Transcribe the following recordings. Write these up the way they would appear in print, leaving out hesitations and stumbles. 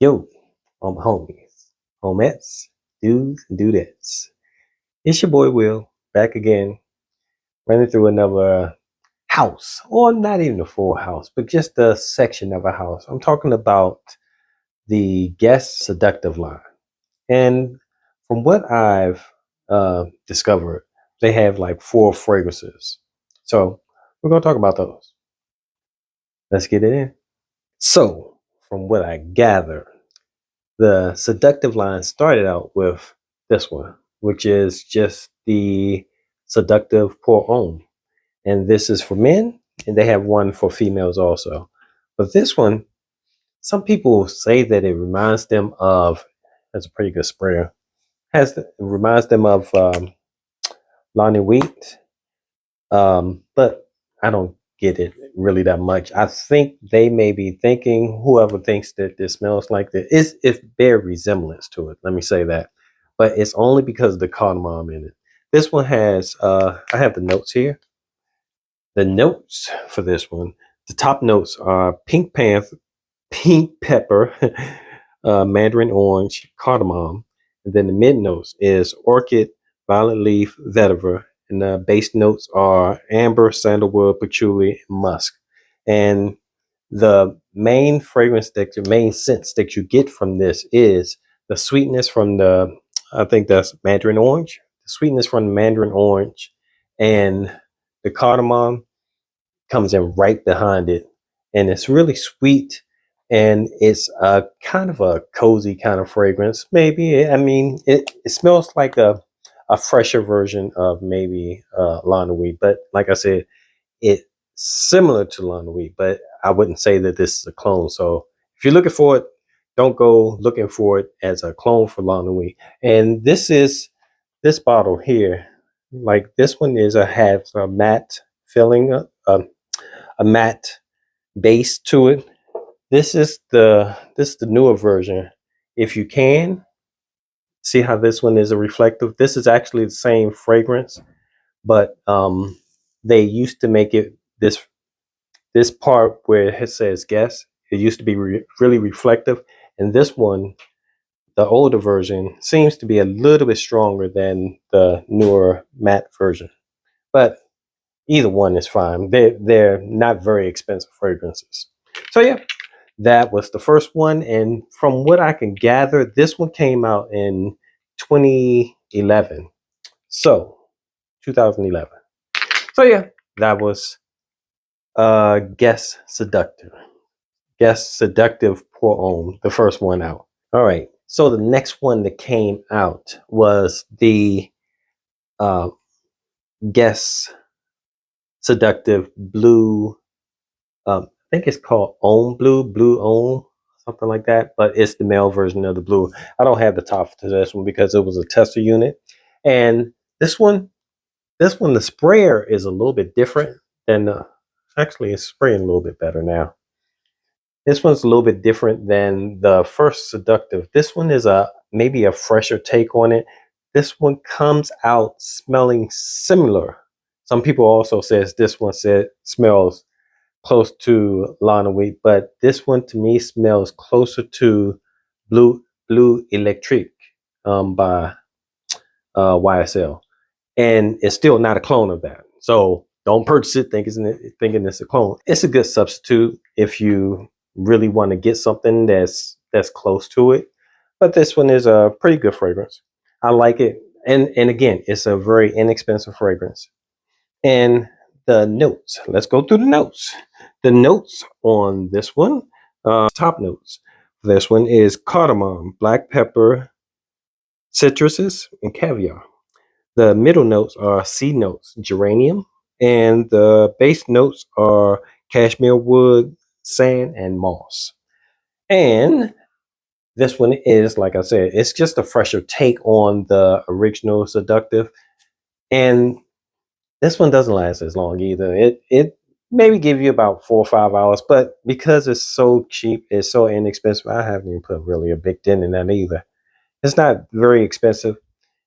Yo, all my homies, homettes, dudes, and dudettes. It's your boy Will, back again, running through another house, or not even a full house, but just a section of a house. I'm talking about the Guess Seductive line. And from what I've discovered, they have like 4 fragrances. So we're going to talk about those. Let's get it in. So, from what I gather, the Seductive line started out with this one, which is just the Seductive Pour Homme. And this is for men, and they have one for females also. But this one, some people say that it reminds them of, that's a pretty good sprayer, it reminds them of Lonnie Wheat, but I don't get it really that much. I think they may be thinking, whoever thinks that this smells like this, it's bear resemblance to it. Let me say that, but it's only because of the cardamom in it. This one has, I have the notes here. The notes for this one, the top notes are pink pepper, mandarin orange, cardamom, and then the mid notes is orchid, violet leaf, vetiver, and the base notes are amber, sandalwood, patchouli, and musk. And the main fragrance that the main scents that you get from this is the sweetness from the, I think that's mandarin orange, the sweetness from the mandarin orange, and the cardamom comes in right behind it, and it's really sweet, and it's a kind of a cozy kind of fragrance. Maybe, I mean, it smells like a fresher version of maybe Lana Weed, but like I said, it's similar to Lana Weed, but I wouldn't say that this is a clone. So if you're looking for it, don't go looking for it as a clone for Lana Weed. And this bottle here, like this one is has a matte filling, a matte base to it. This is the newer version. If you can see how this one is a reflective, this is actually the same fragrance, but they used to make it this part where it says guess. It used to be really reflective, and this one, the older version, seems to be a little bit stronger than the newer matte version. But either one is fine. They're not very expensive fragrances. So yeah, that was the first one, and from what I can gather, this one came out in 2011. So 2011. So yeah, that was Guess Seductive. Guess Seductive Pour Homme, the first one out. All right. So the next one that came out was the uh, Guess Seductive Blue. I think it's called Ohm Blue Ohm, something like that. But it's the male version of the blue. I don't have the top to this one because it was a tester unit. And this one, the sprayer is a little bit different than. Actually, it's spraying a little bit better now. This one's a little bit different than the first Seductive. This one is maybe a fresher take on it. This one comes out smelling similar. Some people also says this one smells close to Lana Wheat, but this one to me smells closer to Blue Electric by YSL, and it's still not a clone of that. So don't purchase it thinking it's a clone. It's a good substitute if you really want to get something that's close to it. But this one is a pretty good fragrance. I like it, and again, it's a very inexpensive fragrance. And the notes. Let's go through the notes. The notes on this one, top notes. This one is cardamom, black pepper, citruses, and caviar. The middle notes are C notes, geranium, and the base notes are cashmere wood, sand, and moss. And this one is, like I said, it's just a fresher take on the original Seductive. And this one doesn't last as long either. It maybe give you about 4 or 5 hours, but because it's so cheap, it's so inexpensive, I haven't even put really a big dent in that either. It's not very expensive.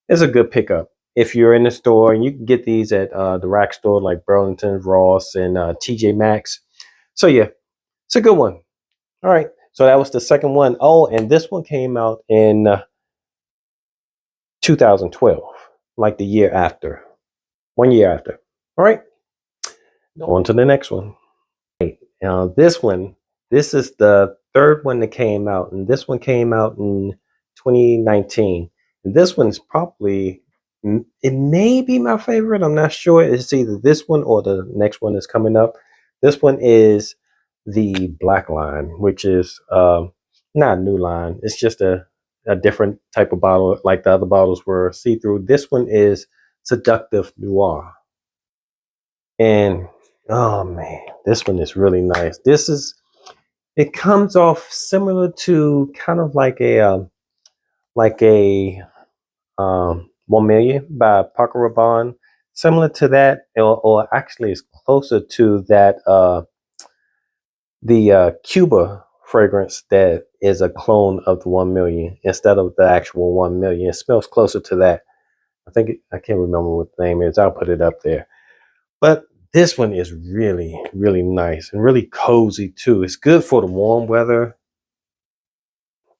It's a good pickup. If you're in the store, and you can get these at the rack store like Burlington, Ross, and TJ Maxx. So yeah, it's a good one. All right. So that was the second one. Oh, and this one came out in 2012, like the year after, 1 year after. All right, on to the next one. Now, this is the third one that came out, and this one came out in 2019. And this one is probably, it may be my favorite. I'm not sure. It's either this one or the next one is coming up. This one is the black line, which is not a new line. It's just a different type of bottle, like the other bottles were see-through. This one is Seductive Noir. And oh man, this one is really nice. It comes off similar to kind of like a 1 million by Paco Rabanne, similar to that, or actually it's closer to that the Cuba fragrance that is a clone of the 1 million instead of the actual 1 million. It smells closer to that. I can't remember what the name is. I'll put it up there. But this one is really, really nice and really cozy too. It's good for the warm weather.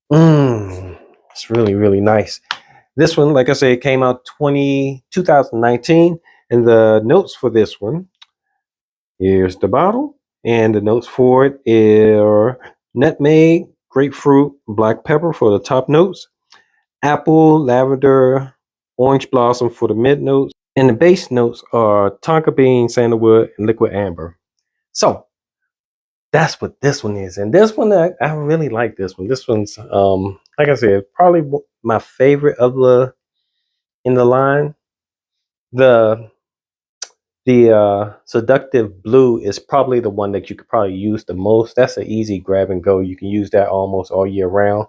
It's really, really nice. This one, like I said, came out 2019. And the notes for this one, here's the bottle. And the notes for it are nutmeg, grapefruit, black pepper for the top notes, apple, lavender, orange blossom for the mid notes. And the base notes are tonka bean, sandalwood, and liquid amber. So that's what this one is. And this one, I really like this one. This one's, like I said, probably my favorite of the in the line. The Seductive Blue is probably the one that you could probably use the most. That's an easy grab and go. You can use that almost all year round.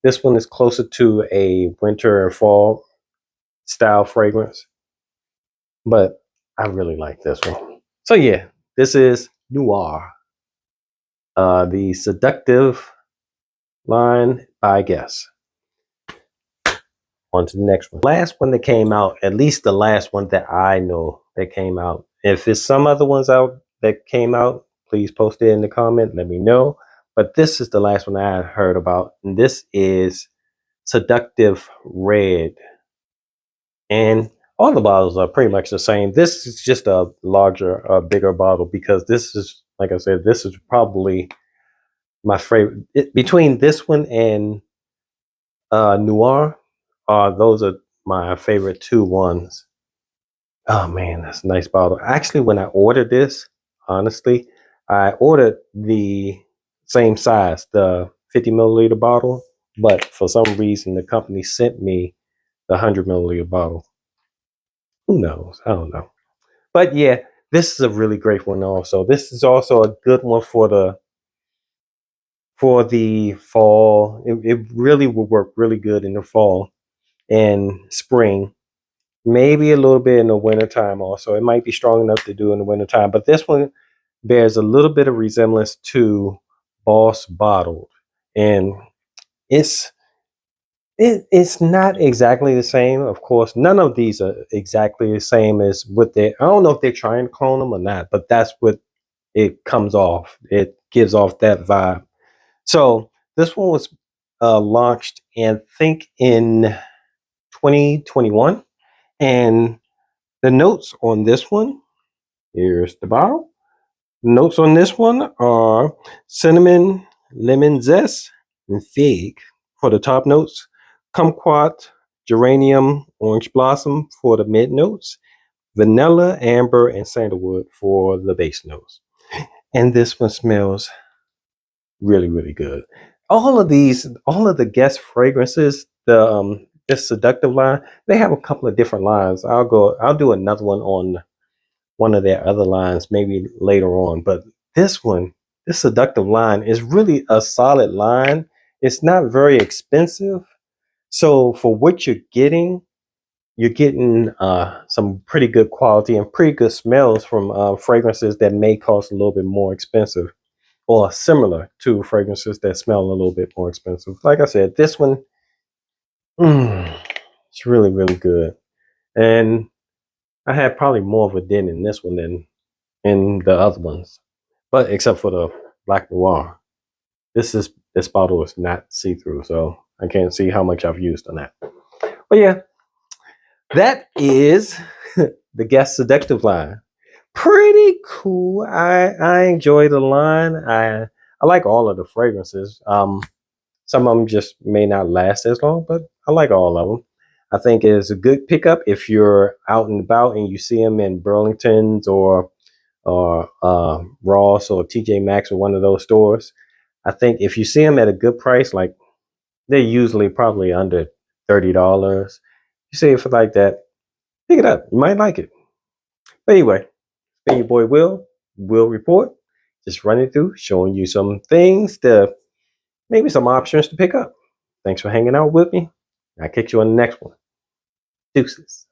This one is closer to a winter and fall style fragrance, but I really like this one. So yeah, this is Noir, the Seductive line by Guess. On to the next one. Last one that came out, at least the last one that I know that came out. If there's some other ones out that came out, please post it in the comment. Let me know. But this is the last one I heard about, and this is Seductive Red. And all the bottles are pretty much the same. This is just a larger, bigger bottle because this is, like I said, this is probably my favorite. Between this one and Noir, those are my favorite two ones. Oh man, that's a nice bottle. Actually, when I ordered this, honestly, I ordered the same size, the 50 milliliter bottle, but for some reason the company sent me the 100 milliliter bottle. Who knows? I don't know. But yeah, this is a really great one also. This is also a good one for the fall. It really will work really good in the fall and spring. Maybe a little bit in the wintertime also. It might be strong enough to do in the wintertime, but this one bears a little bit of resemblance to Boss Bottled. And it's not exactly the same. Of course, none of these are exactly the same as what they, I don't know if they're trying to clone them or not, but that's what it comes off. It gives off that vibe. So this one was launched, and think in 2021. And the notes on this one, here's the bottle. The notes on this one are cinnamon, lemon zest, and fig for the top notes, kumquat, geranium, orange blossom for the mid notes, vanilla, amber, and sandalwood for the base notes. And this one smells really, really good. All of the Guess fragrances, this Seductive line, they have a couple of different lines. I'll do another one on one of their other lines maybe later on. But this Seductive line is really a solid line. It's not very expensive. So for what you're getting some pretty good quality and pretty good smells from fragrances that may cost a little bit more expensive, or similar to fragrances that smell a little bit more expensive. Like I said, this one, it's really, really good. And I had probably more of a dent in this one than in the other ones, but except for the Black Noir. This is This bottle is not see-through, so I can't see how much I've used on that. But yeah, that is the Guess Seductive line. Pretty cool. I enjoy the line. I like all of the fragrances. Some of them just may not last as long, but I like all of them. I think it's a good pickup if you're out and about and you see them in Burlington's or Ross or TJ Maxx or one of those stores. I think if you see them at a good price, like they're usually probably under $30. You see it for like that, pick it up. You might like it. But anyway, it's been your boy Will Report. Just running through, showing you some things to maybe some options to pick up. Thanks for hanging out with me. I'll catch you on the next one. Deuces.